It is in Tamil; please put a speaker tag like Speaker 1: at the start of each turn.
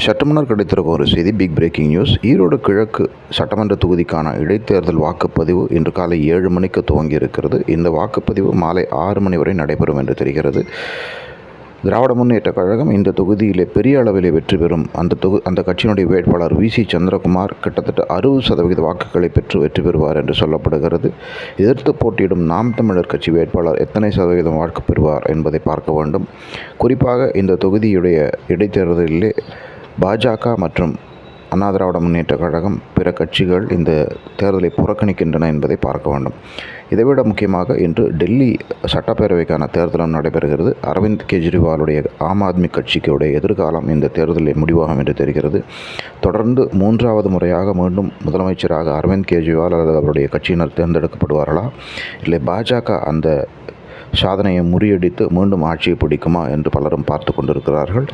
Speaker 1: சற்று முன்னர் கிடைத்திருக்கும் ஒரு செய்தி, பிக் பிரேக்கிங் நியூஸ். ஈரோடு கிழக்கு சட்டமன்ற தொகுதிக்கான இடைத்தேர்தல் வாக்குப்பதிவு இன்று காலை 7 மணிக்கு துவங்கி இருக்கிறது. இந்த வாக்குப்பதிவு மாலை 6 மணி வரை நடைபெறும் என்று தெரிகிறது. திராவிட முன்னேற்றக் கழகம் இந்த தொகுதியிலே பெரிய அளவிலே வெற்றி பெறும். அந்த கட்சியினுடைய வேட்பாளர் VC சந்திரகுமார் கிட்டத்தட்ட 60% வாக்குகளை பெற்று வெற்றி பெறுவார் என்று சொல்லப்படுகிறது. எதிர்த்து போட்டியிடும் நாம் தமிழர் கட்சி வேட்பாளர் எத்தனை சதவீதம் வாக்கு பெறுவார் என்பதை பார்க்க வேண்டும். குறிப்பாக இந்த தொகுதியுடைய இடைத்தேர்தலிலே பாஜக மற்றும் அண்ணா திராவிட முன்னேற்றக் கழகம் பிற கட்சிகள் இந்த தேர்தலை புறக்கணிக்கின்றன என்பதை பார்க்க வேண்டும். இதைவிட முக்கியமாக இன்று டெல்லி சட்டப்பேரவைக்கான தேர்தலும் நடைபெறுகிறது. அரவிந்த் கெஜ்ரிவாலுடைய ஆம் ஆத்மி கட்சிக்குடைய எதிர்காலம் இந்த தேர்தலில் முடிவாகும் என்று தெரிகிறது. தொடர்ந்து 3வது முறையாக மீண்டும் முதலமைச்சராக அரவிந்த் கெஜ்ரிவால் அல்லது அவருடைய கட்சியினர் தேர்ந்தெடுக்கப்படுவார்களா, இல்லை பாஜக அந்த சாதனையை முறியடித்து மீண்டும் ஆட்சியை பிடிக்குமா என்று பலரும் பார்த்து கொண்டிருக்கிறார்கள்.